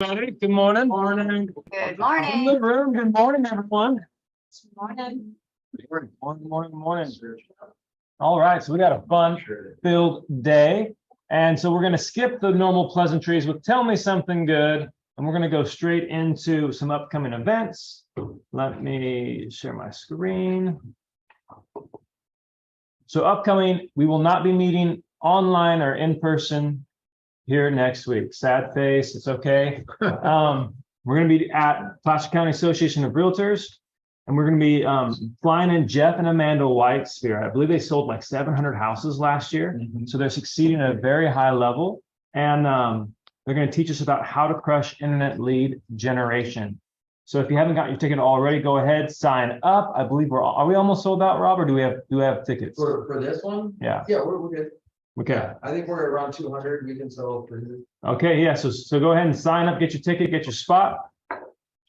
Good morning. Morning. Good In the morning. room. Good morning, everyone. Good morning. Morning. All right, so we got a fun-filled day, and so we're going to skip the normal pleasantries with "Tell me something good," and we're going to go straight into some upcoming events. Let me share my screen. So upcoming, we will not be meeting online or in person here next week. Sad face, it's okay. We're going to be at Placer County Association of Realtors, and we're going to be flying in Jeff and Amanda White Sphere. I believe they sold like 700 houses last year. So they're succeeding at a very high level. And they're going to teach us about how to crush internet lead generation. So if you haven't got your ticket already, go ahead, sign up. I believe are we almost sold out, Rob, or do we have tickets? For this one? Yeah. Yeah, we're good. Okay. Yeah, I think we're around 200. We can sell for you. Okay, yeah, so go ahead and sign up, get your ticket, get your spot.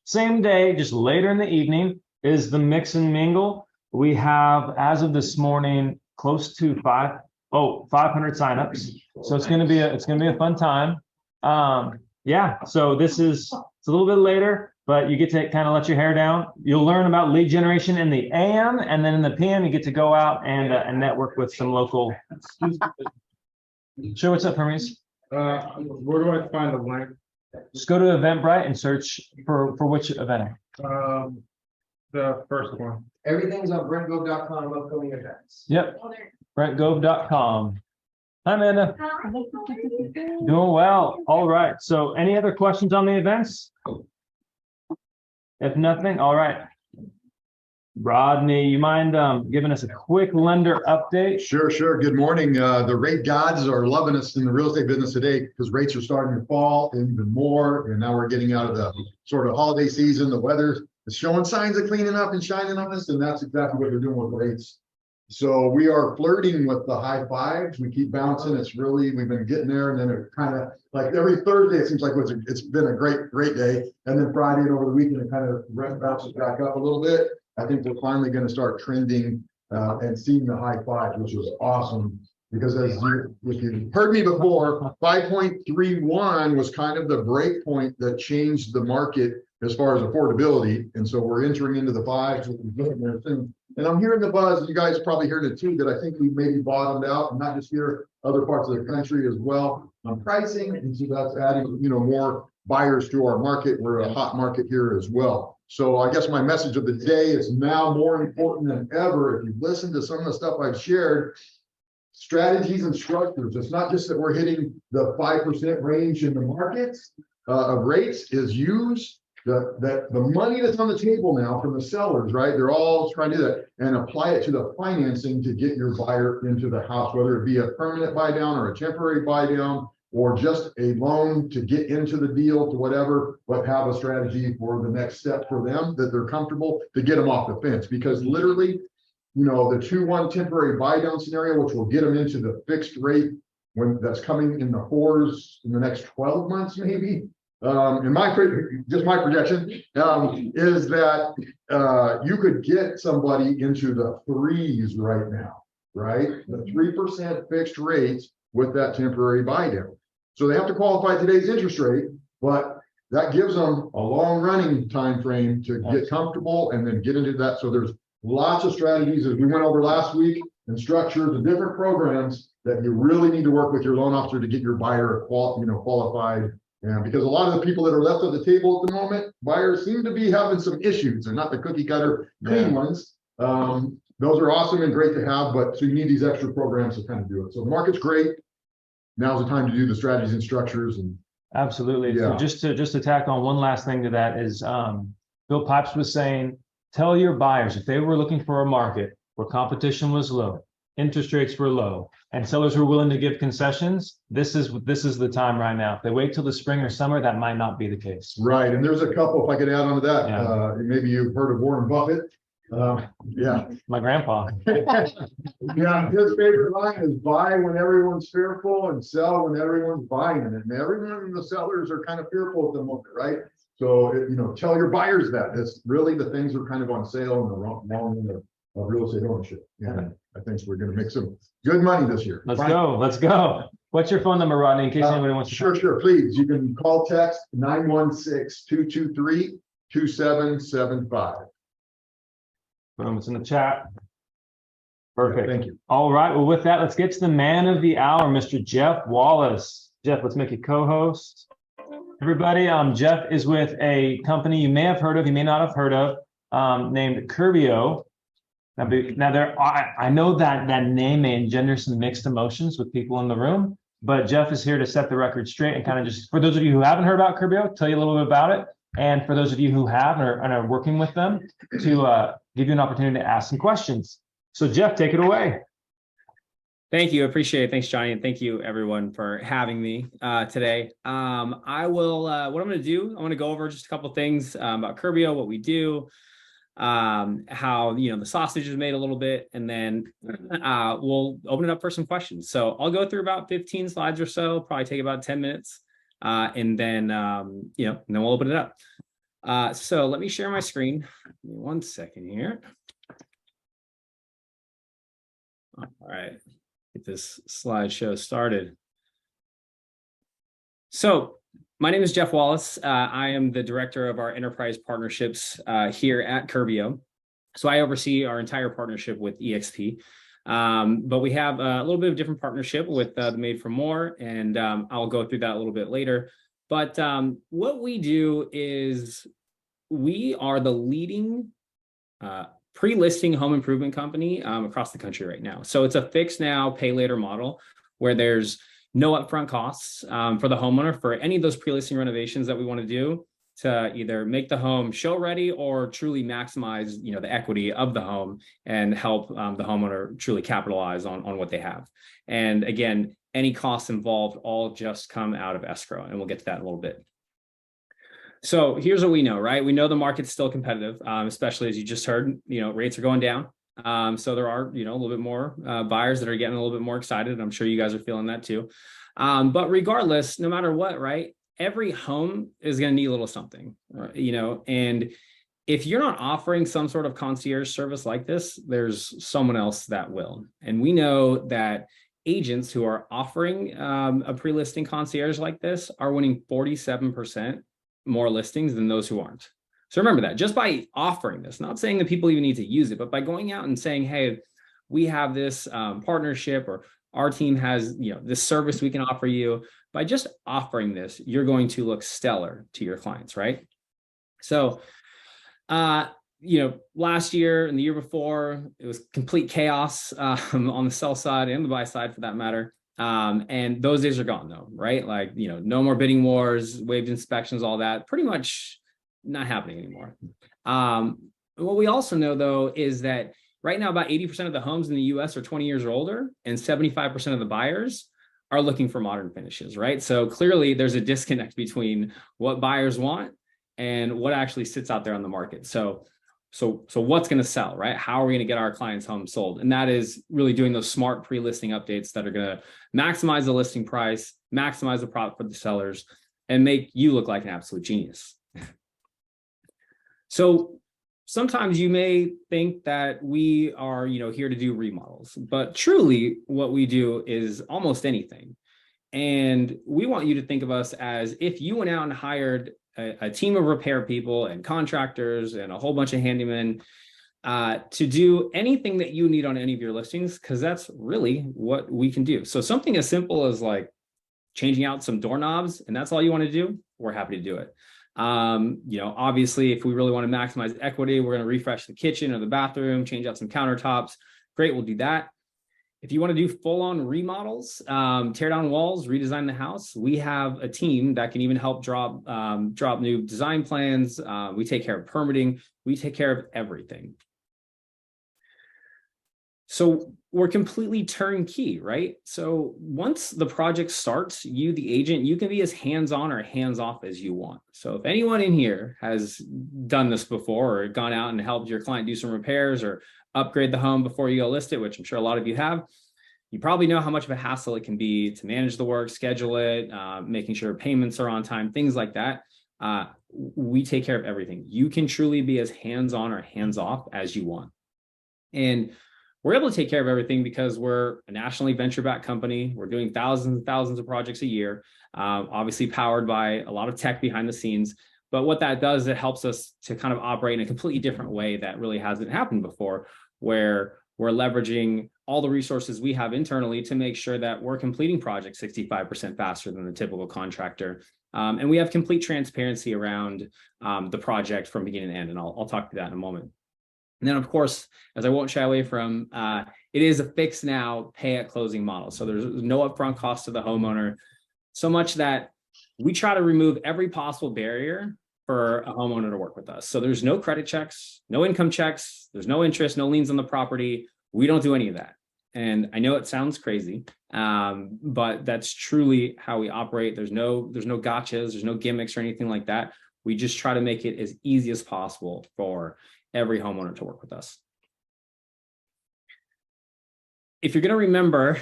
Same day, just later in the evening, is the mix and mingle. We have, as of this morning, close to 500 signups. So it's gonna be a fun time. Yeah, so it's a little bit later, but you get to kind of let your hair down. You'll learn about lead generation in the AM, and then in the PM, you get to go out and network with some local. Sure, what's up, Hermes? Where do I find the link? Just go to Eventbrite and search for which event. The first one. Everything's on brentgove.com, upcoming events. Yep, brentgove.com. Hi, Amanda. Doing well. All right. So any other questions on the events? If nothing, all right. Rodney, you mind giving us a quick lender update? Sure. Good morning. The rate gods are loving us in the real estate business today because rates are starting to fall even more. And now we're getting out of the sort of holiday season. The weather is showing signs of cleaning up and shining on us. And that's exactly what they're doing with rates. So we are flirting with the high fives. We keep bouncing. We've been getting there. And then it kind of like every Thursday, it seems like it's been a great day. And then Friday and over the weekend, it kind of bounces back up a little bit. I think we're finally going to start trending and seeing the high fives, which is awesome. Because if you heard me before, 5.31 was kind of the break point that changed the market as far as affordability. And so we're entering into the fives. And I'm hearing the buzz, you guys probably heard it too, that I think we maybe bottomed out, and not just here, other parts of the country as well on pricing. And so that's adding, more buyers to our market. We're a hot market here as well. So I guess my message of the day is now more important than ever. If you've listened to some of the stuff I've shared, strategies and structures, it's not just that we're hitting the 5% range in the markets of rates, is use the money that's on the table now from the sellers, right? They're all trying to do that and apply it to the financing to get your buyer into the house, whether it be a permanent buy down or a temporary buy down, or just a loan to get into the deal to whatever, but have a strategy for the next step for them that they're comfortable to get them off the fence. Because literally, the 2-1 temporary buy down scenario, which will get them into the fixed rate when that's coming in the fours in the next 12 months, maybe. My projection is that you could get somebody into the threes right now, right? The 3% fixed rates with that temporary buy down. So they have to qualify today's interest rate, but that gives them a long running time frame to get comfortable and then get into that. So there's lots of strategies, as we went over last week, and structures and different programs that you really need to work with your loan officer to get your buyer qualified. And because a lot of the people that are left at the table at the moment, buyers seem to be having some issues, and not the cookie cutter clean ones. Those are awesome and great to have, but so you need these extra programs to kind of do it. So the market's great. Now's the time to do the strategies and structures. And absolutely. Yeah. So just to tack on one last thing to that is Bill Pipes was saying, tell your buyers if they were looking for a market where competition was low, interest rates were low, and sellers were willing to give concessions, this is the time right now. If they wait till the spring or summer, that might not be the case. Right. And there's a couple, if I could add on to that, Yeah. maybe you've heard of Warren Buffett. Yeah. My grandpa. Yeah, his favorite line is buy when everyone's fearful and sell when everyone's buying it. And everyone, the sellers are kind of fearful at the moment, right? So, tell your buyers that. It's really the things are kind of on sale in the wrong end of real estate ownership. And I think we're going to make some good money this year. Let's go. What's your phone number, Rodney, in case anybody wants to? Sure, please. You can call, text 916-223-2775. Boom, it's in the chat. Perfect. Thank you. All right. Well, with that, let's get to the man of the hour, Mr. Jeff Wallace. Jeff, let's make you co-host. Everybody, Jeff is with a company you may have heard of, you may not have heard of, named Curbio. I know that name may engender some mixed emotions with people in the room, but Jeff is here to set the record straight and kind of just, for those of you who haven't heard about Curbio, tell you a little bit about it. And for those of you who have and are working with them, to give you an opportunity to ask some questions. So Jeff, take it away. Thank you. Appreciate it. Thanks, Johnny. And thank you everyone for having me today. I will, what I'm going to do, I'm going to go over just a couple things about Curbio, what we do, how, the sausage is made a little bit, and then we'll open it up for some questions. So I'll go through about 15 slides or so, probably take about 10 minutes. And then, and then we'll open it up. So let me share my screen. Give me 1 second here. All right. Get this slideshow started. So my name is Jeff Wallace. I am the director of our enterprise partnerships here at Curbio. So I oversee our entire partnership with EXP. But we have a little bit of different partnership with the Made for More, and I'll go through that a little bit later. But what we do is we are the leading pre-listing home improvement company across the country right now. So it's a fix now, pay later model where there's no upfront costs for the homeowner for any of those pre-listing renovations that we want to do to either make the home show ready or truly maximize, the equity of the home and help the homeowner truly capitalize on what they have. And again, any costs involved all just come out of escrow, and we'll get to that in a little bit. So here's what we know, right? We know the market's still competitive, especially as you just heard, rates are going down. So there are, a little bit more buyers that are getting a little bit more excited. I'm sure you guys are feeling that too. But regardless, no matter what, right? Every home is going to need a little something, and if you're not offering some sort of concierge service like this, there's someone else that will. And we know that agents who are offering a pre-listing concierge like this are winning 47% more listings than those who aren't. So remember that just by offering this, not saying that people even need to use it, but by going out and saying, hey, we have this partnership, or our team has, this service we can offer you. By just offering this, you're going to look stellar to your clients, right? So, last year and the year before, it was complete chaos on the sell side and the buy side for that matter. And those days are gone though, right? Like, no more bidding wars, waived inspections, all that, pretty much not happening anymore. What we also know though, is that right now, about 80% of the homes in the US are 20 years or older, and 75% of the buyers are looking for modern finishes, right? So clearly there's a disconnect between what buyers want and what actually sits out there on the market. So what's going to sell, right? How are we going to get our clients' homes sold? And that is really doing those smart pre-listing updates that are going to maximize the listing price, maximize the profit for the sellers, and make you look like an absolute genius. So sometimes you may think that we are, here to do remodels, but truly what we do is almost anything. And we want you to think of us as if you went out and hired a team of repair people and contractors and a whole bunch of handymen to do anything that you need on any of your listings, because that's really what we can do. So something as simple as like changing out some doorknobs, and that's all you want to do, we're happy to do it. Obviously, if we really want to maximize equity, we're going to refresh the kitchen or the bathroom, change out some countertops. Great, we'll do that. If you want to do full-on remodels, tear down walls, redesign the house, we have a team that can even help drop new design plans. We take care of permitting. We take care of everything. So we're completely turnkey, right? So once the project starts, you, the agent, you can be as hands-on or hands-off as you want. So if anyone in here has done this before or gone out and helped your client do some repairs or upgrade the home before you go list it, which I'm sure a lot of you have, you probably know how much of a hassle it can be to manage the work, schedule it, making sure payments are on time, things like that. We take care of everything. You can truly be as hands-on or hands-off as you want. And we're able to take care of everything because we're a nationally venture-backed company. We're doing thousands and thousands of projects a year, obviously powered by a lot of tech behind the scenes. But what that does, it helps us to kind of operate in a completely different way that really hasn't happened before, where we're leveraging all the resources we have internally to make sure that we're completing projects 65% faster than the typical contractor. And we have complete transparency around the project from beginning to end. And I'll talk to that in a moment. And then, of course, as I won't shy away from, it is a fix now, pay at closing model. So there's no upfront cost to the homeowner, so much that we try to remove every possible barrier for a homeowner to work with us. So there's no credit checks, no income checks, there's no interest, no liens on the property. We don't do any of that. And I know it sounds crazy, but that's truly how we operate. There's no gotchas, there's no gimmicks or anything like that. We just try to make it as easy as possible for every homeowner to work with us. If you're going to remember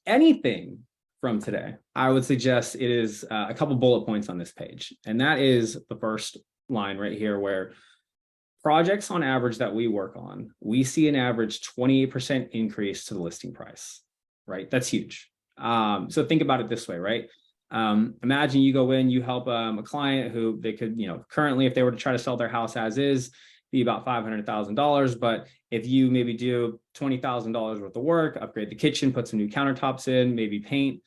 anything from today, I would suggest it is a couple bullet points on this page. And that is the first line right here, where projects on average that we work on, we see an average 28% increase to the listing price, right? That's huge. So think about it this way, right? Imagine you go in, you help a client who they could, currently, if they were to try to sell their house as is, be about $500,000. But if you maybe do $20,000 worth of work, upgrade the kitchen, put some new countertops in, maybe paint,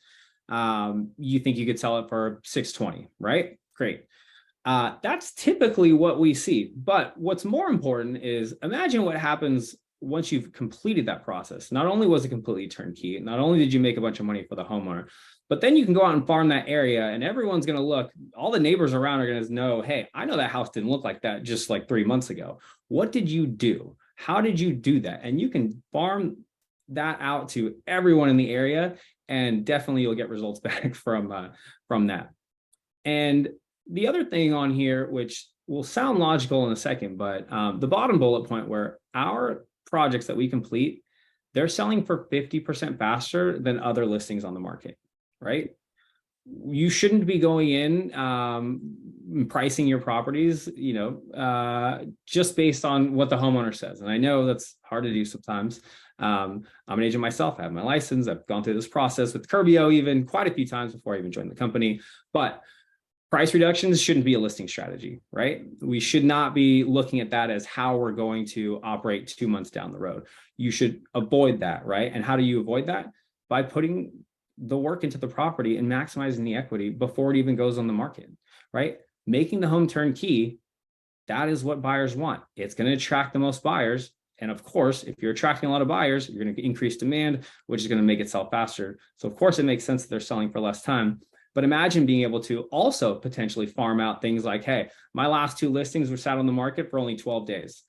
you think you could sell it for $620, right? Great. That's typically what we see. But what's more important is imagine what happens once you've completed that process. Not only was it completely turnkey, not only did you make a bunch of money for the homeowner, but then you can go out and farm that area and everyone's going to look, all the neighbors around are going to know, hey, I know that house didn't look like that just like 3 months ago. What did you do? How did you do that? And you can farm that out to everyone in the area, and definitely you'll get results back from that. And the other thing on here, which will sound logical in a second, but the bottom bullet point, where our projects that we complete, they're selling for 50% faster than other listings on the market, right? You shouldn't be going in pricing your properties, just based on what the homeowner says. And I know that's hard to do sometimes. I'm an agent myself. I have my license. I've gone through this process with Curbio even quite a few times before I even joined the company. But price reductions shouldn't be a listing strategy, right? We should not be looking at that as how we're going to operate 2 months down the road. You should avoid that, right? And how do you avoid that? By putting the work into the property and maximizing the equity before it even goes on the market, right? Making the home turnkey, that is what buyers want. It's going to attract the most buyers. And of course, if you're attracting a lot of buyers, you're going to increase demand, which is going to make it sell faster. So of course, it makes sense that they're selling for less time. But imagine being able to also potentially farm out things like, hey, my last 2 listings were sat on the market for only 12 days.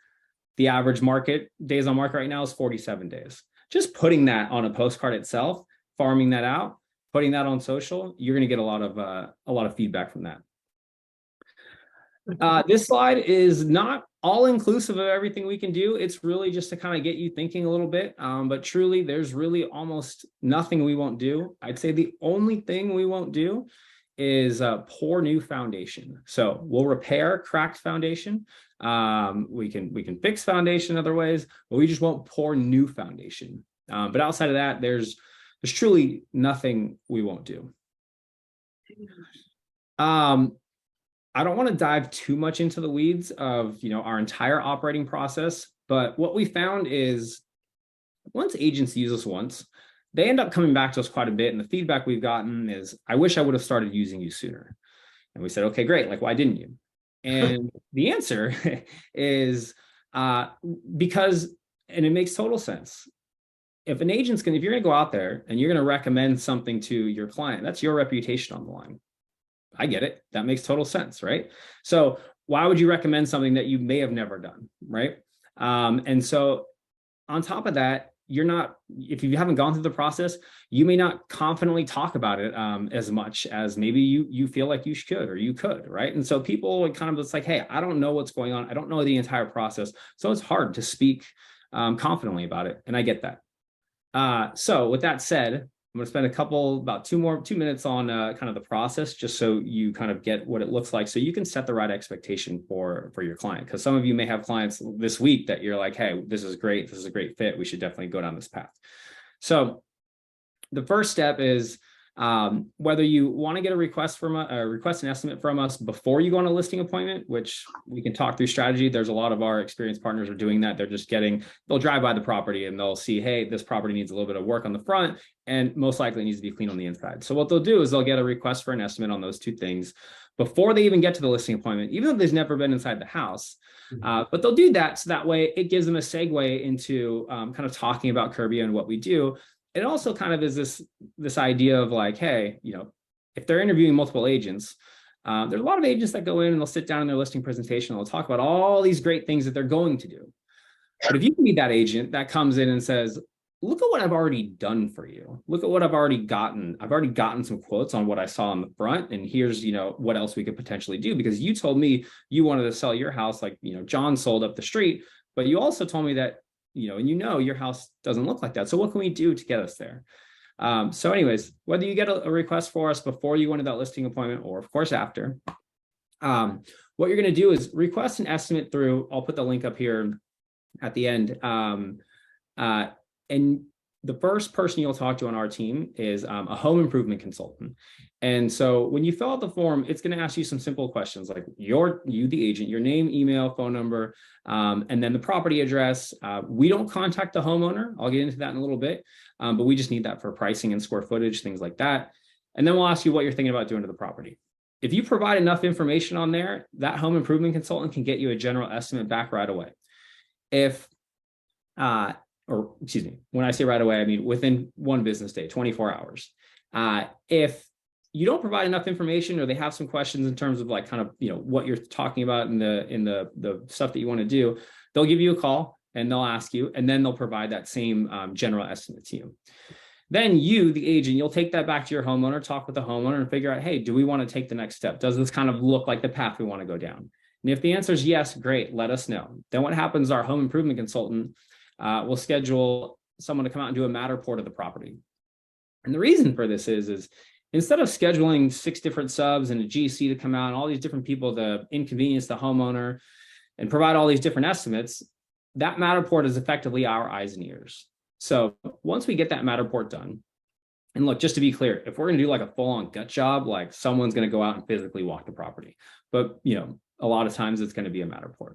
The average market days on market right now is 47 days. Just putting that on a postcard itself, farming that out, putting that on social, you're going to get a lot of feedback from that. This slide is not all inclusive of everything we can do. It's really just to kind of get you thinking a little bit. But truly, there's really almost nothing we won't do. I'd say the only thing we won't do is pour new foundation. So we'll repair cracked foundation. We can fix foundation other ways, but we just won't pour new foundation. But outside of that, there's truly nothing we won't do. I don't want to dive too much into the weeds of, our entire operating process, but what we found is once agents use us once, they end up coming back to us quite a bit. And the feedback we've gotten is, I wish I would have started using you sooner. And we said, okay, great. Like, why didn't you? And the answer is because, and it makes total sense. If you're going to go out there and you're going to recommend something to your client, that's your reputation on the line. I get it. That makes total sense, right? So why would you recommend something that you may have never done, right? And so on top of that, if you haven't gone through the process, you may not confidently talk about it as much as maybe you feel like you should or you could, right? And so people kind of, it's like, hey, I don't know what's going on. I don't know the entire process. So it's hard to speak confidently about it. And I get that. So with that said, I'm going to spend about 2 minutes on kind of the process, just so you kind of get what it looks like, so you can set the right expectation for your client. Because some of you may have clients this week that you're like, hey, this is great. This is a great fit. We should definitely go down this path. So the first step is whether you want to get a request an estimate from us before you go on a listing appointment, which we can talk through strategy. There's a lot of our experienced partners are doing that. They'll drive by the property and they'll see, hey, this property needs a little bit of work on the front and most likely needs to be clean on the inside. So what they'll do is they'll get a request for an estimate on those two things before they even get to the listing appointment, even though they've never been inside the house. But they'll do that so that way it gives them a segue into kind of talking about Curbio and what we do. It also kind of is this idea of like, hey, if they're interviewing multiple agents, there's a lot of agents that go in and they'll sit down in their listing presentation and they'll talk about all these great things that they're going to do. But if you can be that agent that comes in and says, look at what I've already done for you. Look at what I've already gotten. I've already gotten some quotes on what I saw on the front. And here's, what else we could potentially do, because you told me you wanted to sell your house like, John sold up the street, but you also told me that your house doesn't look like that. So what can we do to get us there? So anyways, whether you get a request for us before you go into that listing appointment, or of course after, what you're going to do is request an estimate through, I'll put the link up here at the end. And the first person you'll talk to on our team is a home improvement consultant. And so when you fill out the form, it's going to ask you some simple questions like you, the agent, your name, email, phone number, and then the property address. We don't contact the homeowner. I'll get into that in a little bit, but we just need that for pricing and square footage, things like that. And then we'll ask you what you're thinking about doing to the property. If you provide enough information on there, that home improvement consultant can get you a general estimate back right away. When I say right away, I mean within one business day, 24 hours. If you don't provide enough information, or they have some questions in terms of like kind of what you're talking about in the stuff that you want to do, they'll give you a call and they'll ask you, and then they'll provide that same general estimate to you. Then you, the agent, you'll take that back to your homeowner, talk with the homeowner, and figure out, hey, do we want to take the next step? Does this kind of look like the path we want to go down? And if the answer is yes, great, let us know. Then what happens? Our home improvement consultant will schedule someone to come out and do a Matterport of the property. And the reason for this is instead of scheduling 6 different subs and a GC to come out and all these different people to inconvenience the homeowner and provide all these different estimates, that Matterport is effectively our eyes and ears. So once we get that Matterport done, and look, just to be clear, if we're going to do like a full-on gut job, like someone's going to go out and physically walk the property. But, a lot of times it's going to be a Matterport.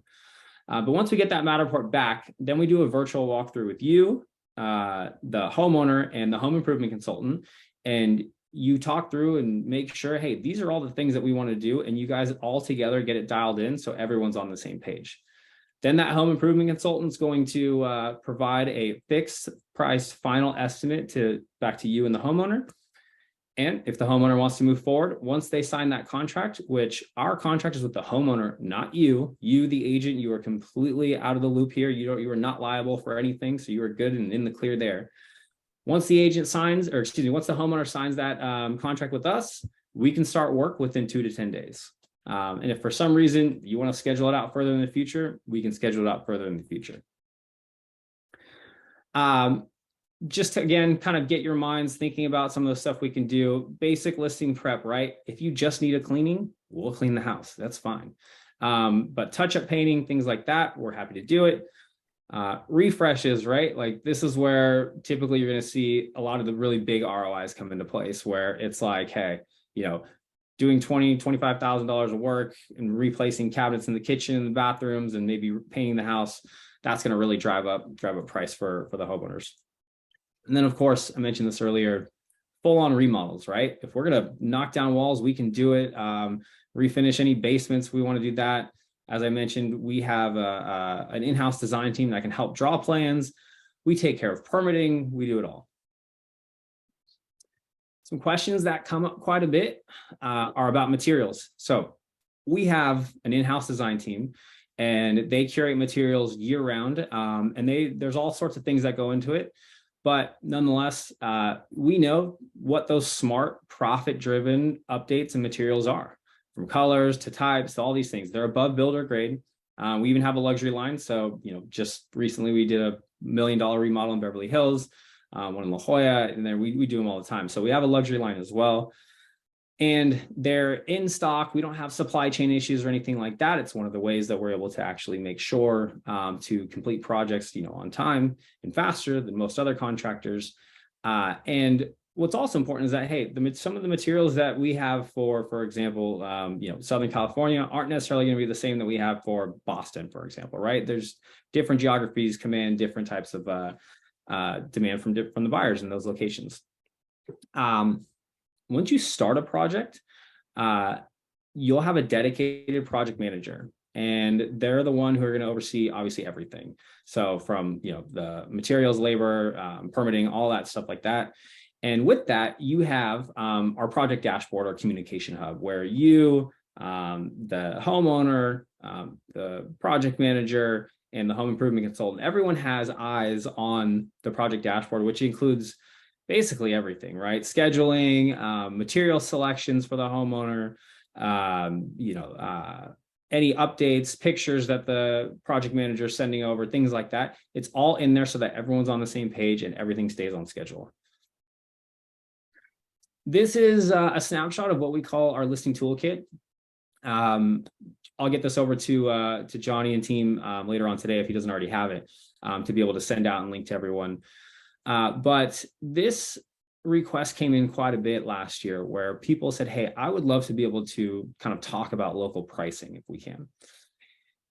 But once we get that Matterport back, then we do a virtual walkthrough with you, the homeowner, and the home improvement consultant. And you talk through and make sure, hey, these are all the things that we want to do. And you guys all together get it dialed in so everyone's on the same page. Then that home improvement consultant is going to provide a fixed price final estimate back to you and the homeowner. And if the homeowner wants to move forward, once they sign that contract, which our contract is with the homeowner, not you, the agent, you are completely out of the loop here. You are not liable for anything. So you are good and in the clear there. Once the agent signs, once the homeowner signs that contract with us, we can start work within 2 to 10 days. And if for some reason you want to schedule it out further in the future, we can schedule it out further in the future. Just to, again, kind of get your minds thinking about some of the stuff we can do. Basic listing prep, right? If you just need a cleaning, we'll clean the house. That's fine. But touch-up painting, things like that, we're happy to do it. Refreshes, right? Like this is where typically you're going to see a lot of the really big ROIs come into place, where it's like, hey, doing $20,000, $25,000 of work and replacing cabinets in the kitchen, the bathrooms, and maybe painting the house. That's going to really drive up price for the homeowners. And then, of course, I mentioned this earlier, full-on remodels, right? If we're going to knock down walls, we can do it. Refinish any basements, we want to do that. As I mentioned, we have an in-house design team that can help draw plans. We take care of permitting. We do it all. Some questions that come up quite a bit are about materials. So we have an in-house design team, and they curate materials year-round. And there's all sorts of things that go into it. But nonetheless, we know what those smart, profit-driven updates and materials are, from colors to types to all these things. They're above builder grade. We even have a luxury line. So, just recently we did a $1 million remodel in Beverly Hills. one in La Jolla, and then we do them all the time. So we have a luxury line as well. And they're in stock. We don't have supply chain issues or anything like that. It's one of the ways that we're able to actually make sure to complete projects, on time and faster than most other contractors. And what's also important is that, hey, some of the materials that we have for example, Southern California aren't necessarily going to be the same that we have for Boston, for example, right? There's different geographies command different types of demand from the buyers in those locations. Once you start a project, you'll have a dedicated project manager, and they're the one who are going to oversee obviously everything. So from the materials, labor, permitting, all that stuff like that. And with that, you have our project dashboard or communication hub, where you, the homeowner, the project manager, and the home improvement consultant, everyone has eyes on the project dashboard, which includes basically everything, right? Scheduling, material selections for the homeowner, any updates, pictures that the project manager is sending over, things like that. It's all in there so that everyone's on the same page and everything stays on schedule. This is a snapshot of what we call our listing toolkit. I'll get this over to Johnny and team later on today if he doesn't already have it, to be able to send out and link to everyone. But this request came in quite a bit last year, where people said, hey, I would love to be able to kind of talk about local pricing if we can.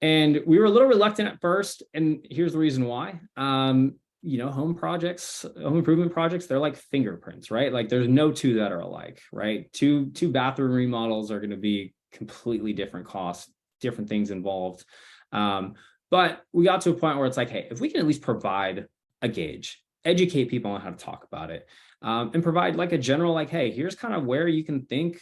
And we were a little reluctant at first. And here's the reason why. Home improvement projects, they're like fingerprints, right? Like there's no two that are alike, right? Two bathroom remodels are going to be completely different costs, different things involved. But we got to a point where it's like, hey, if we can at least provide a gauge, educate people on how to talk about it, and provide like a general, like, hey, here's kind of where you can think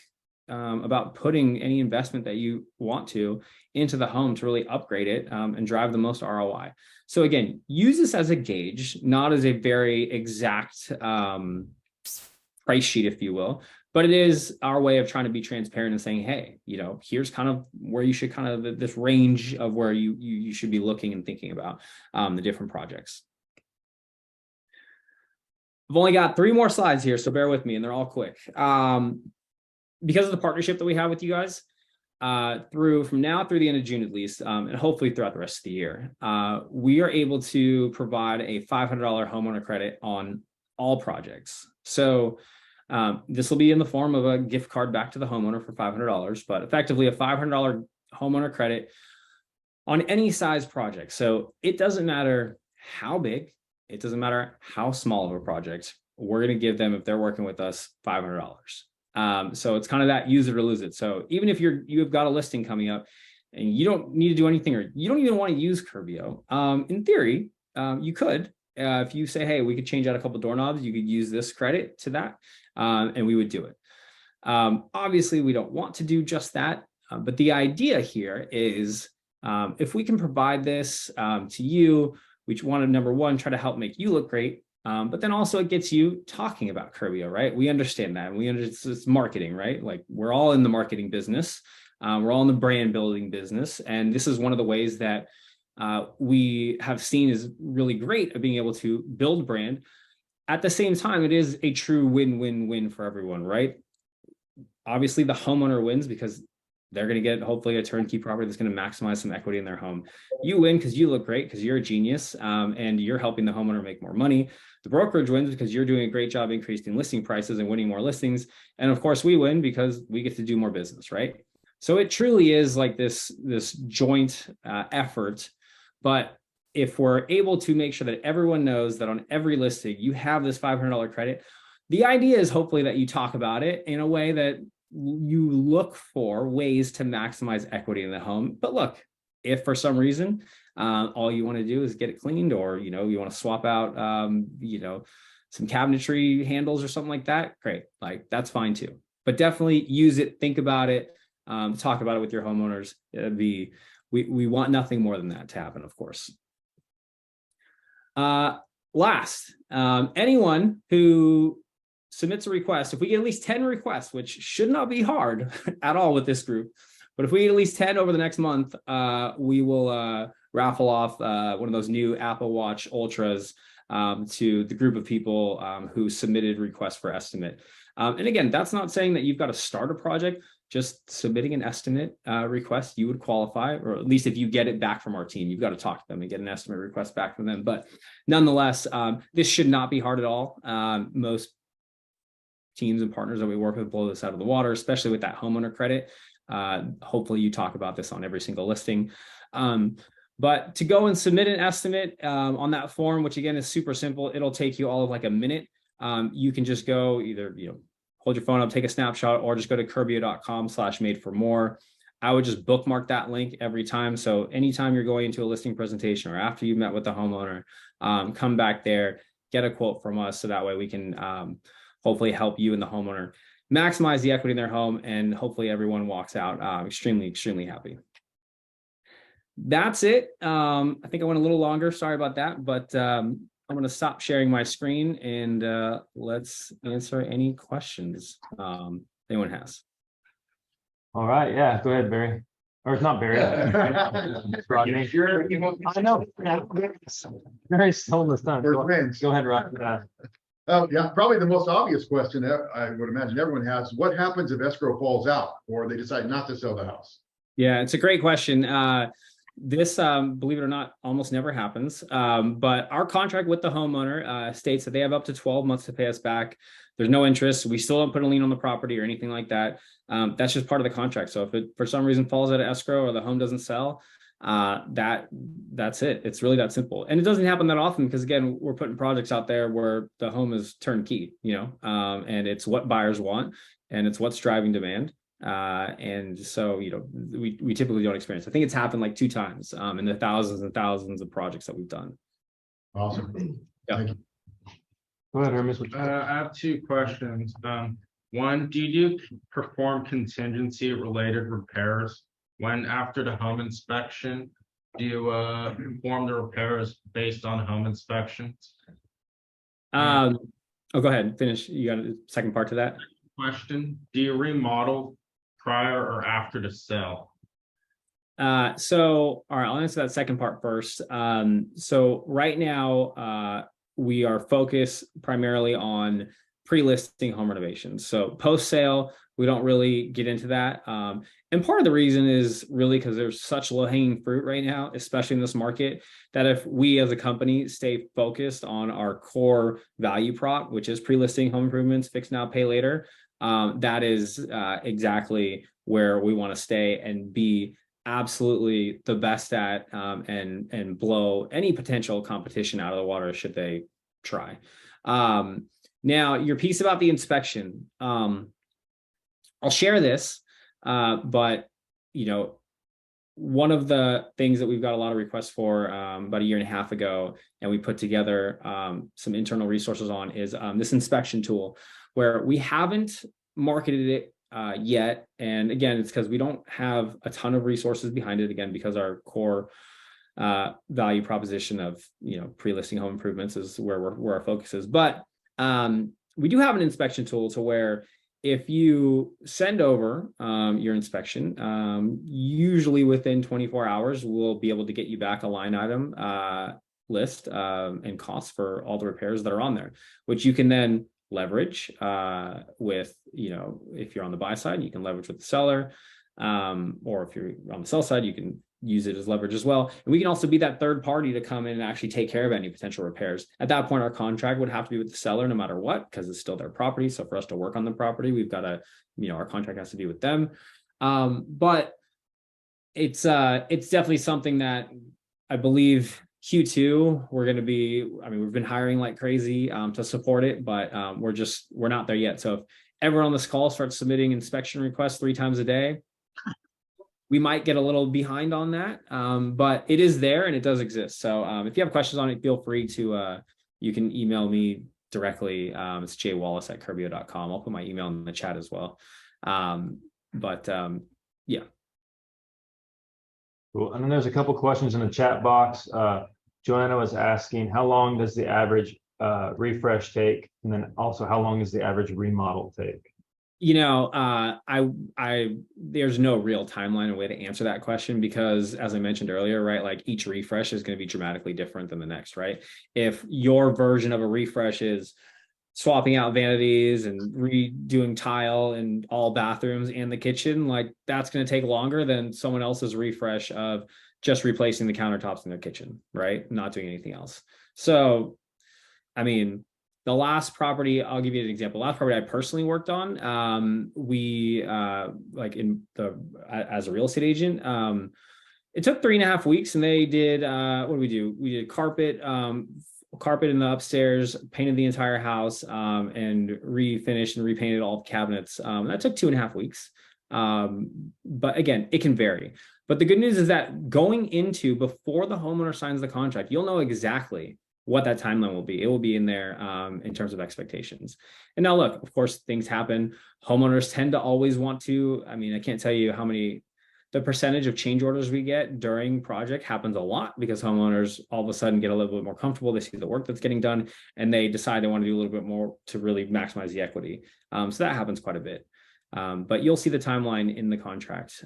about putting any investment that you want to into the home to really upgrade it and drive the most ROI. So again, use this as a gauge, not as a very exact price sheet, if you will, but it is our way of trying to be transparent and saying, hey, here's kind of where you should kind of this range of where you should be looking and thinking about the different projects. I've only got 3 more slides here, so bear with me, and they're all quick. Because of the partnership that we have with you guys, from now through the end of June at least, and hopefully throughout the rest of the year, we are able to provide a $500 homeowner credit on all projects. So this will be in the form of a gift card back to the homeowner for $500, but effectively a $500 homeowner credit on any size project. So it doesn't matter how big, it doesn't matter how small of a project, we're going to give them, if they're working with us, $500. So it's kind of that use it or lose it. So even if you've got a listing coming up and you don't need to do anything, or you don't even want to use Curbio, in theory, you could, if you say, hey, we could change out a couple of doorknobs, you could use this credit to that, and we would do it. Obviously, we don't want to do just that, but the idea here is if we can provide this to you, we want to, number one, try to help make you look great. But then also it gets you talking about Curbio, right? We understand that. It's marketing, right? Like we're all in the marketing business. We're all in the brand building business. And this is one of the ways that we have seen is really great at being able to build brand. At the same time, it is a true win-win-win for everyone, right? Obviously, the homeowner wins because they're going to get hopefully a turnkey property that's going to maximize some equity in their home. You win because you look great, because you're a genius, and you're helping the homeowner make more money. The brokerage wins because you're doing a great job increasing listing prices and winning more listings. And of course, we win because we get to do more business, right? So it truly is like this joint effort. But if we're able to make sure that everyone knows that on every listing, you have this $500 credit, the idea is hopefully that you talk about it in a way that you look for ways to maximize equity in the home. But look, if for some reason, all you want to do is get it cleaned, or, you want to swap out, some cabinetry handles or something like that, great. Like that's fine too, but definitely use it, think about it, talk about it with your homeowners. We want nothing more than that to happen, of course. Last, anyone who submits a request, if we get at least 10 requests, which should not be hard at all with this group, but if we get at least 10 over the next month, we will raffle off one of those new Apple Watch Ultras to the group of people who submitted requests for estimate. And again, that's not saying that you've got to start a project. Just submitting an estimate request, you would qualify, or at least if you get it back from our team, you've got to talk to them and get an estimate request back from them. But nonetheless, this should not be hard at all. Most teams and partners that we work with blow this out of the water, especially with that homeowner credit. Hopefully you talk about this on every single listing. But to go and submit an estimate on that form, which again is super simple, it'll take you all of like a minute. You can just go either, hold your phone up, take a snapshot, or just go to curbio.com/made-for-more. I would just bookmark that link every time. So anytime you're going into a listing presentation or after you've met with the homeowner, come back there, get a quote from us. So that way we can hopefully help you and the homeowner maximize the equity in their home. And hopefully everyone walks out extremely, extremely happy. That's it. I think I went a little longer. Sorry about that, but I'm going to stop sharing my screen and let's answer any questions anyone has. All right. Yeah. Go ahead, Barry. Or it's not Barry. Rodney. I know. Barry's stolen the sun. Go ahead, Rod. Oh, yeah, probably the most obvious question I would imagine everyone has, what happens if escrow falls out or they decide not to sell the house? Yeah, it's a great question. This, believe it or not, almost never happens. But our contract with the homeowner states that they have up to 12 months to pay us back. There's no interest. We still don't put a lien on the property or anything like that. That's just part of the contract. So if it for some reason falls out of escrow or the home doesn't sell, that's it. It's really that simple. And it doesn't happen that often because again, we're putting projects out there where the home is turnkey, and it's what buyers want and it's what's driving demand. And so, we typically don't experience. I think it's happened like 2 times in the thousands and thousands of projects that we've done. Awesome. Yeah. Thank you. Go ahead, Hermes. I have 2 questions. One, do you perform contingency related repairs when after the home inspection? Do you perform the repairs based on home inspection? Oh, go ahead. Finish. You got a second part to that question? Do you remodel prior or after the sale? So, all right, I'll answer that second part first. So right now, we are focused primarily on pre-listing home renovations. So post-sale, we don't really get into that. And part of the reason is really because there's such low-hanging fruit right now, especially in this market, that if we as a company stay focused on our core value prop, which is pre-listing home improvements, fix now, pay later, that is exactly where we want to stay and be absolutely the best at and blow any potential competition out of the water should they try. Now, your piece about the inspection, I'll share this, but one of the things that we've got a lot of requests for about 1.5 years ago, and we put together some internal resources on is this inspection tool, where we haven't marketed it yet. And again, it's because we don't have a ton of resources behind it, again, because our core value proposition of pre-listing home improvements is where our focus is. But we do have an inspection tool to where if you send over your inspection, usually within 24 hours, we'll be able to get you back a line item list and costs for all the repairs that are on there, which you can then leverage with, if you're on the buy side, you can leverage with the seller, or if you're on the sell side, you can use it as leverage as well. And we can also be that third party to come in and actually take care of any potential repairs. At that point, our contract would have to be with the seller no matter what, because it's still their property. So for us to work on the property, we've got to, our contract has to be with them. But it's definitely something that I believe Q2, we're going to be, we've been hiring like crazy to support it, but we're not there yet. So if everyone on this call starts submitting inspection requests 3 times a day, we might get a little behind on that, but it is there and it does exist. So if you have questions on it, feel free to, you can email me directly. It's jwallace@curbio.com. I'll put my email in the chat as well. Yeah. Cool. And then there's a couple questions in the chat box. Joanna was asking, how long does the average refresh take? And then also, how long does the average remodel take? there's no real timeline or way to answer that question because, as I mentioned earlier, right, like each refresh is going to be dramatically different than the next, right? If your version of a refresh is swapping out vanities and redoing tile in all bathrooms and the kitchen, like that's going to take longer than someone else's refresh of just replacing the countertops in their kitchen, right? Not doing anything else. So, I mean, the last property, I'll give you an example. Last property I personally worked on, as a real estate agent, it took 3.5 weeks, and they did, what did we do? We did carpet in the upstairs, painted the entire house, and refinished and repainted all the cabinets. That took 2.5 weeks. But again, it can vary. But the good news is that going into before the homeowner signs the contract, you'll know exactly what that timeline will be. It will be in there in terms of expectations. And now look, of course, things happen. Homeowners tend to always want to, I mean, I can't tell you the percentage of change orders we get during project happens a lot because homeowners all of a sudden get a little bit more comfortable. They see the work that's getting done and they decide they want to do a little bit more to really maximize the equity. So that happens quite a bit. But you'll see the timeline in the contract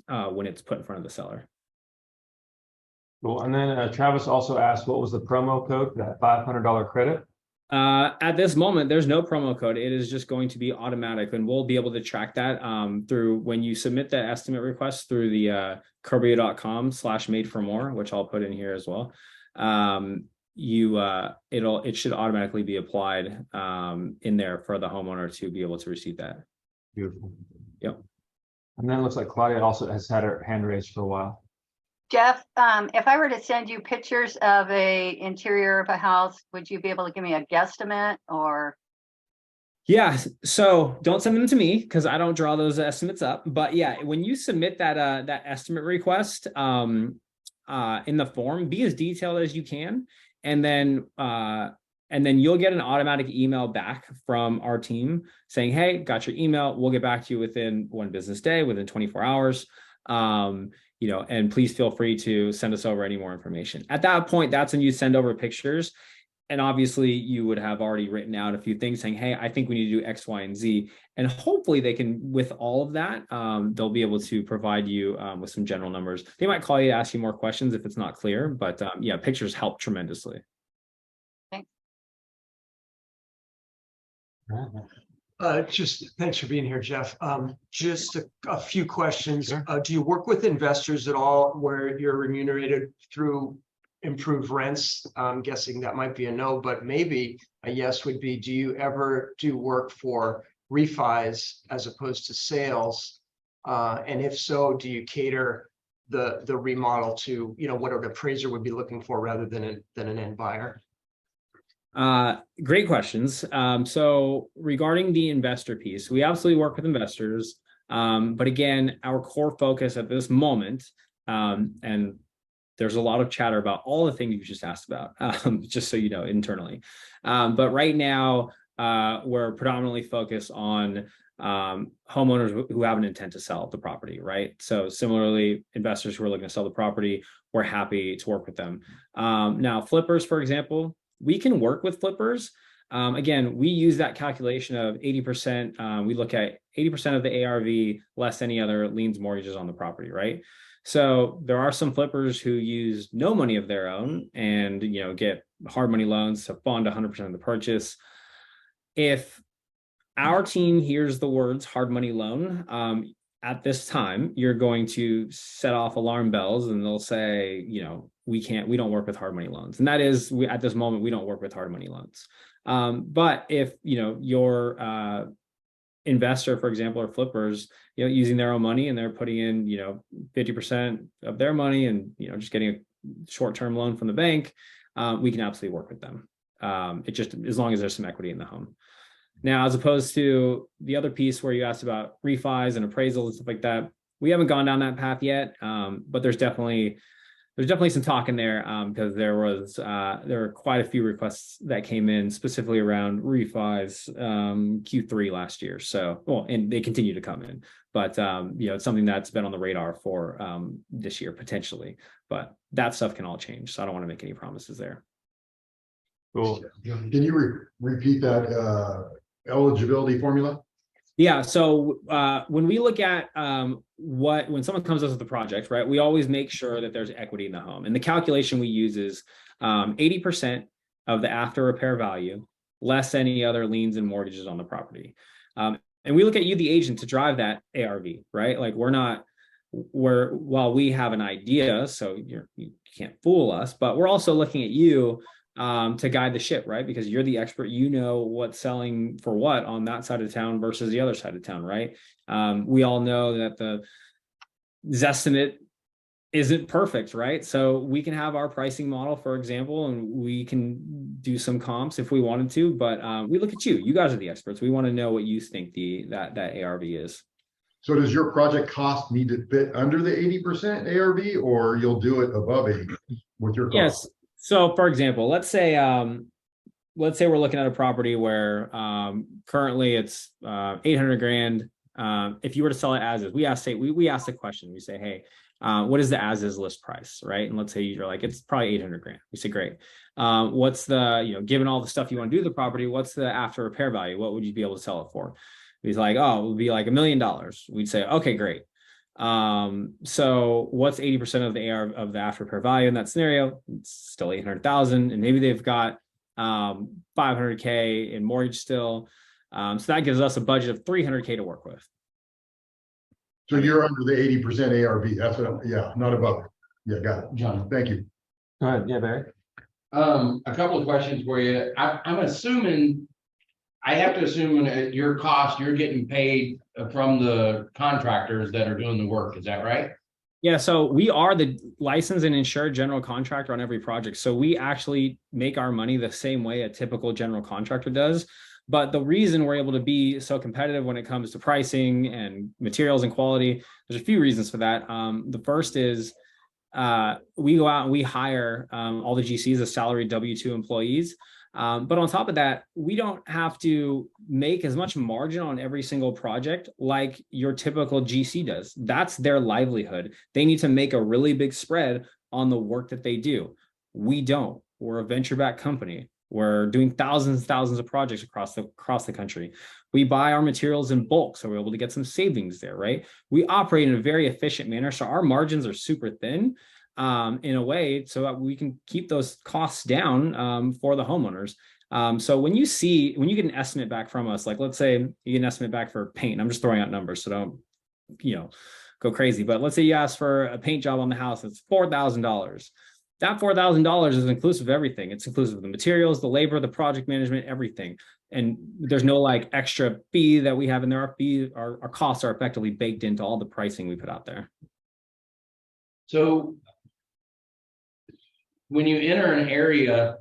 when it's put in front of the seller. Cool. And then Travis also asked, what was the promo code for that $500 credit? At this moment, there's no promo code. It is just going to be automatic, and we'll be able to track that through when you submit the estimate request through the curbio.com/made-for-more, which I'll put in here as well. It should automatically be applied in there for the homeowner to be able to receive that. Beautiful. Yep. And then it looks like Claudia also has had her hand raised for a while. Jeff, if I were to send you pictures of a interior of a house, would you be able to give me a guesstimate or? Yeah, so don't send them to me because I don't draw those estimates up. But yeah, when you submit that estimate request in the form, be as detailed as you can, and then you'll get an automatic email back from our team saying, "Hey, got your email. We'll get back to you within 1 business day, within 24 hours." And please feel free to send us over any more information. At that point, that's when you send over pictures. And obviously you would have already written out a few things saying, hey, I think we need to do X, Y, and Z. And hopefully they can, with all of that, they'll be able to provide you with some general numbers. They might call you to ask you more questions if it's not clear, but yeah, pictures help tremendously. Thanks. Just thanks for being here, Jeff. Just a few questions. Sure. Do you work with investors at all where you're remunerated through improved rents? I'm guessing that might be a no, but maybe a yes would be, do you ever do work for refis as opposed to sales? And if so, do you cater the remodel to, what an appraiser would be looking for rather than an end buyer? Great questions. So regarding the investor piece, we absolutely work with investors. But again, our core focus at this moment, and there's a lot of chatter about all the things you just asked about, just so you know, internally. But right now, we're predominantly focused on homeowners who have an intent to sell the property, right? So similarly, investors who are looking to sell the property, we're happy to work with them. Now, flippers, for example, we can work with flippers. Again, we use that calculation of 80%. We look at 80% of the ARV less any other liens, mortgages on the property, right? So there are some flippers who use no money of their own and get hard money loans to fund 100% of the purchase. If our team hears the words hard money loan, at this time, you're going to set off alarm bells and they'll say, we don't work with hard money loans. And that is, at this moment, we don't work with hard money loans. But if, your investor, for example, or flippers, using their own money and they're putting in, 50% of their money and, just getting a short-term loan from the bank, we can absolutely work with them. It just, as long as there's some equity in the home. Now, as opposed to the other piece where you asked about refis and appraisals and stuff like that, we haven't gone down that path yet. But there's definitely some talk in there because there were quite a few requests that came in specifically around refis Q3 last year. So, and they continue to come in, but it's something that's been on the radar for this year potentially. But that stuff can all change, so I don't want to make any promises there. Cool. Can you repeat that eligibility formula? Yeah. So when we look at when someone comes to us with a project, right, we always make sure that there's equity in the home. And the calculation we use is 80% of the after repair value, less any other liens and mortgages on the property. And we look at you, the agent, to drive that ARV, right? Like while we have an idea, so you can't fool us, but we're also looking at you to guide the ship, right? Because you're the expert, you know what's selling for what on that side of town versus the other side of town, right? We all know that the Zestimate isn't perfect, right? So we can have our pricing model, for example, and we can do some comps if we wanted to, but we look at you. You guys are the experts. We want to know what you think that ARV is. So does your project cost need to fit under the 80% ARV, or you'll do it above 80 with your cost? Yes. So for example, let's say we're looking at a property where currently it's 800 grand. If you were to sell it as is, we ask the question, we say, hey, what is the as is list price, right? And let's say you're like, it's probably 800 grand. We say, great. What's the, given all the stuff you want to do to the property, what's the after repair value? What would you be able to sell it for? He's like, oh, it would be like $1 million. We'd say, okay, great. So what's 80% of the AR of the after repair value in that scenario? It's still 800,000, and maybe they've got 500K in mortgage still. So that gives us a budget of 300K to work with. So you're under the 80% ARV. That's what, yeah, not above it. Yeah, got it. John. Thank you. Go ahead. Yeah, Barry. A couple of questions for you. I'm assuming, I have to assume at your cost, you're getting paid from the contractors that are doing the work. Is that right? Yeah, so we are the licensed and insured general contractor on every project. So we actually make our money the same way a typical general contractor does. But the reason we're able to be so competitive when it comes to pricing and materials and quality, there's a few reasons for that. The first is we go out and we hire all the GCs as salaried W-2 employees. But on top of that, we don't have to make as much margin on every single project like your typical GC does. That's their livelihood. They need to make a really big spread on the work that they do. We don't. We're a venture-backed company. We're doing thousands of projects across the country. We buy our materials in bulk, so we're able to get some savings there, right? We operate in a very efficient manner, so our margins are super thin in a way so that we can keep those costs down for the homeowners. So when you get an estimate back from us, like let's say you get an estimate back for paint, I'm just throwing out numbers, so don't, go crazy. But let's say you ask for a paint job on the house, it's $4,000. That $4,000 is inclusive of everything. It's inclusive of the materials, the labor, the project management, everything. And there's no like extra fee that we have in there. Our costs are effectively baked into all the pricing we put out there. So when you enter an area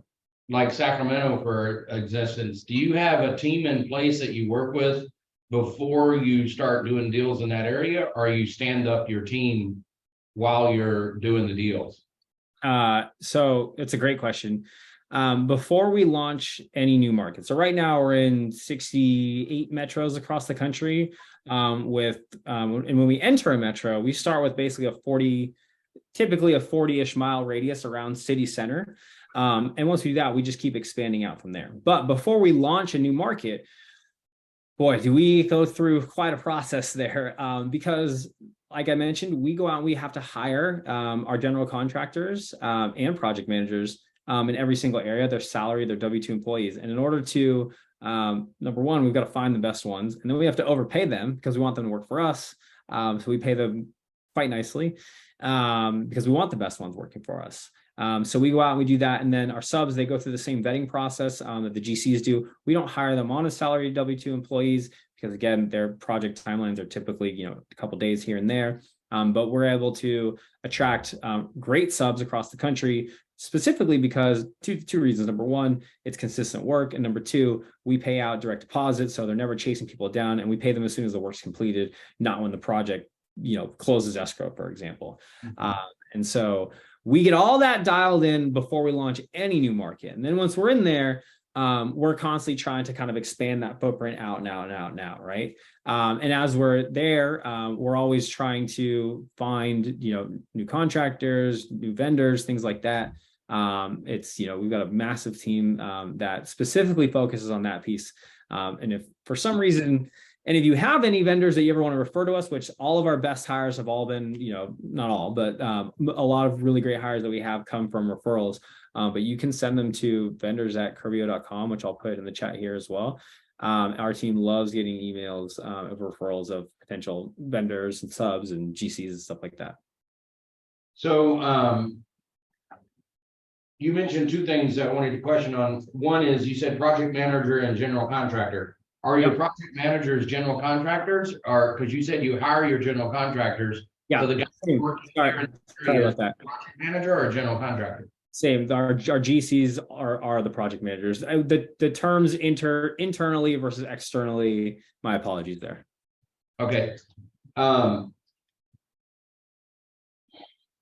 like Sacramento, for existence, do you have a team in place that you work with before you start doing deals in that area, or you stand up your team while you're doing the deals? So it's a great question. Before we launch any new market, so right now we're in 68 metros across the country. And when we enter a metro, we start with basically typically a 40-ish mile radius around city center. And once we do that, we just keep expanding out from there. But before we launch a new market, boy, do we go through quite a process there, because like I mentioned, we go out and we have to hire our general contractors and project managers in every single area. They're salaried, they're W-2 employees. And in order to, number one, we've got to find the best ones. And then we have to overpay them because we want them to work for us. So we pay them quite nicely because we want the best ones working for us. So we go out and we do that. And then our subs, they go through the same vetting process that the GCs do. We don't hire them on as salaried W-2 employees because, again, their project timelines are typically, a couple days here and there. But we're able to attract great subs across the country, specifically because two reasons. Number one, it's consistent work. And number two, we pay out direct deposits. So they're never chasing people down, and we pay them as soon as the work's completed, not when the project, closes escrow, for example. And so we get all that dialed in before we launch any new market. And then once we're in there, we're constantly trying to kind of expand that footprint out now, right? And as we're there, we're always trying to find, new contractors, new vendors, things like that. We've got a massive team that specifically focuses on that piece. And if for some reason And if you have any vendors that you ever want to refer to us, which all of our best hires have all been, you know, not all, but a lot of really great hires that we have come from referrals. But you can send them to vendors@curbio.com, which I'll put in the chat here as well. Our team loves getting emails of referrals of potential vendors and subs and GCs and stuff like that. So, you mentioned two things that I wanted to question on. One is you said project manager and general contractor. Are your project managers general contractors, or because you said you hire your general contractors? Yeah. So the guy working Sorry about that. project manager or general contractor? Same. Our GCs are the project managers. The terms internally versus externally. My apologies there. Okay.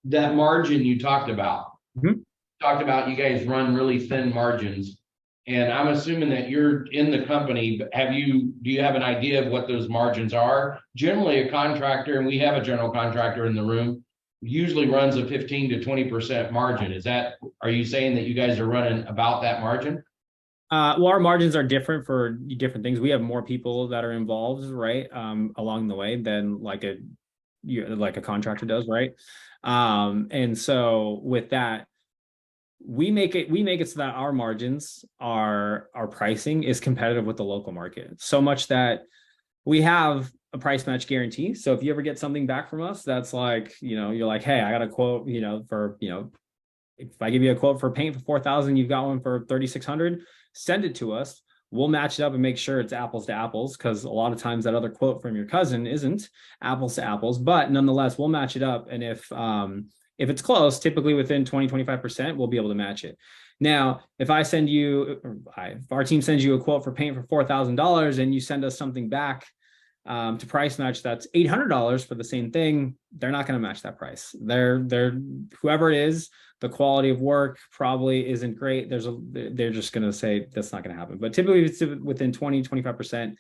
That margin you talked about. Mhm. Talked about you guys run really thin margins. And I'm assuming that you're in the company, but do you have an idea of what those margins are? Generally, a contractor, and we have a general contractor in the room, usually runs a 15 to 20% margin. Are you saying that you guys are running about that margin? Well, our margins are different for different things. We have more people that are involved, right, along the way than like a contractor does, right? And so with that, we make it so that our margins our pricing is competitive with the local market, so much that we have a price match guarantee. So if you ever get something back from us that's like, you know, you're like, hey, I got a quote, you know, for, you know, if I give you a quote for paint for 4,000, you've got one for 3,600, send it to us. We'll match it up and make sure it's apples to apples, because a lot of times that other quote from your cousin isn't apples to apples, but nonetheless, we'll match it up. And if it's close, typically within 20-25%, we'll be able to match it. Now, if our team sends you a quote for paint for $4,000 and you send us something back to price match that's $800 for the same thing, they're not going to match that price. They're whoever it is, the quality of work probably isn't great. They're just going to say that's not going to happen. But typically, if it's within 20-25%,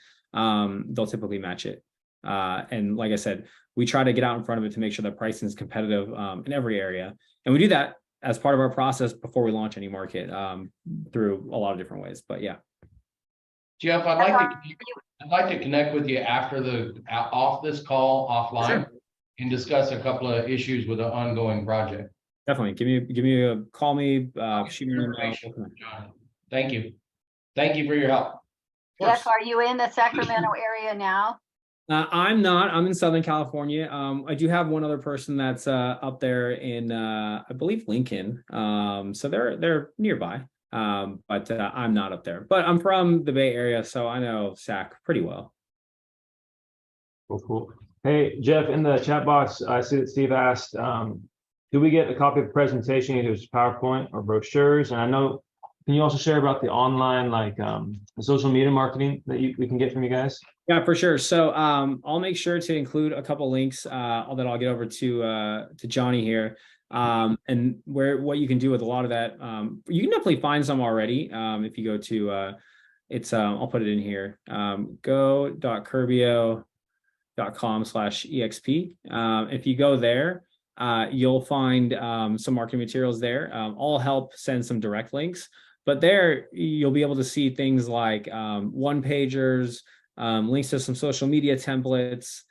they'll typically match it. And like I said, we try to get out in front of it to make sure that pricing is competitive in every area. And we do that as part of our process before we launch any market through a lot of different ways. But yeah. Jeff, I'd like to connect with you after off this call offline. Sure. And discuss a couple of issues with the ongoing project. Definitely. Give me a call me, shoot me an email. Thank you. Thank you for your help. Jeff, are you in the Sacramento area now? I'm not. I'm in Southern California. I do have one other person that's up there in, I believe, Lincoln. So they're nearby. But I'm not up there. But I'm from the Bay Area, so I know Sac pretty well. Cool. Hey, Jeff, in the chat box, I see that Steve asked, do we get a copy of the presentation, either as PowerPoint or brochures? And I know, can you also share about the online, like the social media marketing that we can get from you guys? Yeah, for sure. So I'll make sure to include a couple links that I'll get over to Johnny here. And what you can do with a lot of that, you can definitely find some already. If you go to I'll put it in here, go.curbio.com/exp. If you go there, you'll find some marketing materials there. I'll help send some direct links, but there you'll be able to see things like one-pagers, links to some social media templates,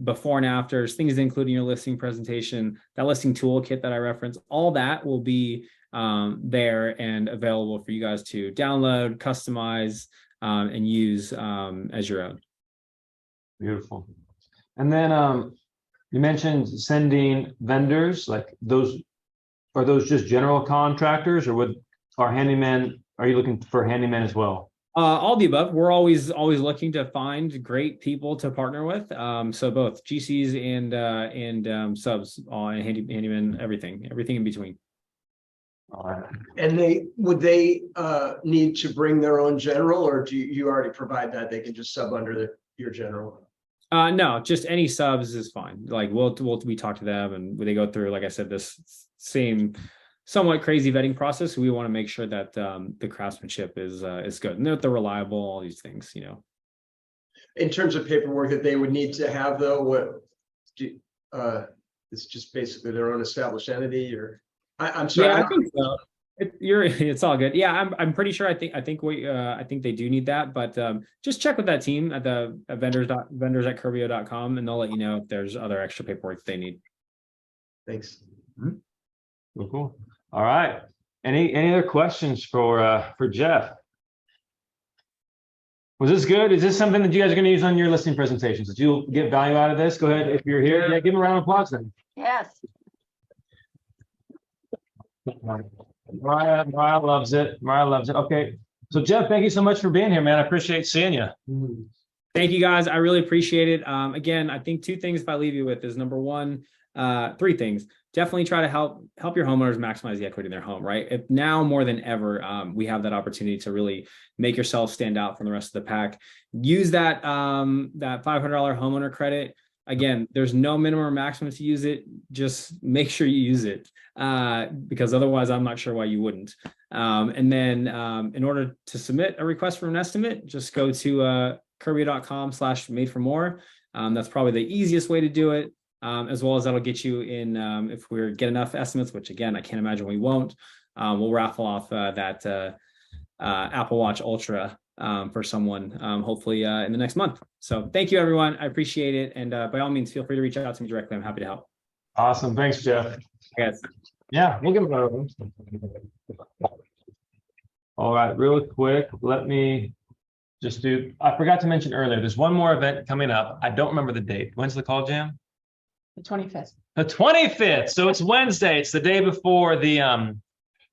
before and afters, things including your listing presentation, that listing toolkit that I referenced. All that will be there and available for you guys to download, customize, and use as your own. Beautiful. And then you mentioned sending vendors, like are those just general contractors, or are you looking for handyman as well? All the above. We're always looking to find great people to partner with. So both GCs and subs, handyman, everything in between. All right. And would they need to bring their own general, or do you already provide that? They can just sub under your general? No, just any subs is fine. Like we talk to them and they go through, like I said, this same somewhat crazy vetting process. We want to make sure that the craftsmanship is good and they're reliable, all these things, you know. In terms of paperwork that they would need to have, though, it's just basically their own established entity, or I'm sorry. Yeah, I think so. It's all good. Yeah, I'm pretty sure. I think they do need that, but just check with that team at the at vendors@curbio.com, and they'll let you know if there's other extra paperwork they need. Thanks. Cool. All right. Any other questions for Jeff? Was this good? Is this something that you guys are going to use on your listing presentations? Did you get value out of this? Go ahead. If you're here, yeah, give him a round of applause then. Yes. Mariah loves it. Mariah loves it. Okay. So Jeff, thank you so much for being here, man. I appreciate seeing you. Thank you guys. I really appreciate it. Again, I think two things if I leave you with is number one, three things. Definitely try to help your homeowners maximize the equity in their home, right? If now more than ever, we have that opportunity to really make yourself stand out from the rest of the pack. Use that that $500 homeowner credit. Again, there's no minimum or maximum to use it. Just make sure you use it because otherwise I'm not sure why you wouldn't. And then in order to submit a request for an estimate, just go to curbio.com/made-for-more. That's probably the easiest way to do it. As well as that'll get you in, if we get enough estimates, which again, I can't imagine we won't, we'll raffle off that Apple Watch Ultra for someone, hopefully in the next month. So thank you, everyone. I appreciate it. And by all means, feel free to reach out to me directly. I'm happy to help. Awesome. Thanks, Jeff. Yes. Yeah, we'll give him another one. All right, real quick, let me just I forgot to mention earlier, there's one more event coming up. I don't remember the date. When's the call jam? The 25th. The 25th. So it's Wednesday. It's the day before the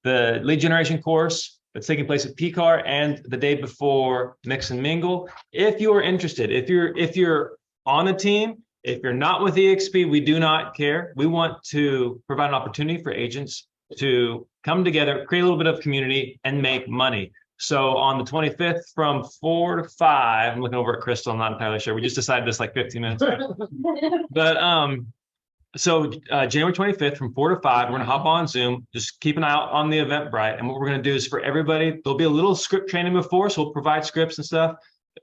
lead generation course that's taking place at PCAR and the day before Mix and Mingle. If you are interested, if you're on a team, if you're not with EXP, we do not care. We want to provide an opportunity for agents to come together, create a little bit of community, and make money. So on the 25th from 4 to 5, I'm looking over at Crystal, I'm not entirely sure. We just decided this like 15 minutes ago. But so January 25th from 4 to 5, we're gonna hop on Zoom. Just keep an eye out on the Eventbrite. And what we're gonna do is for everybody, there'll be a little script training before, so we'll provide scripts and stuff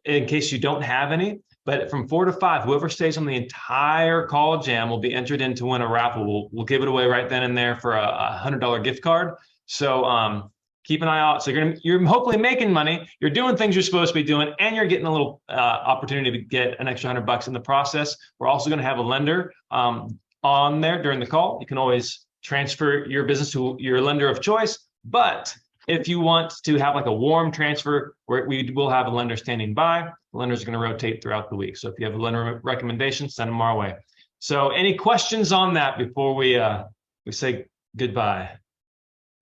in case you don't have any. But from 4 to 5, whoever stays on the entire call jam will be entered in to win a raffle. We'll give it away right then and there for a $100 gift card. So keep an eye out. So you're hopefully making money. You're doing things you're supposed to be doing, and you're getting a little opportunity to get an extra $100 in the process. We're also going to have a lender on there during the call. You can always transfer your business to your lender of choice. But if you want to have like a warm transfer, we will have a lender standing by. The lenders are going to rotate throughout the week. So if you have a lender recommendation, send them our way. So any questions on that before we say goodbye?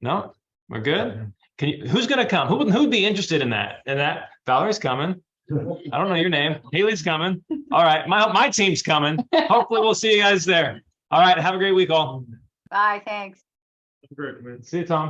No, we're good. Who's going to come? Who'd be interested in that? Valerie's coming. I don't know your name. Haley's coming. All right, my team's coming. Hopefully, we'll see you guys there. All right, have a great week, all. Bye, thanks. See you, Tom.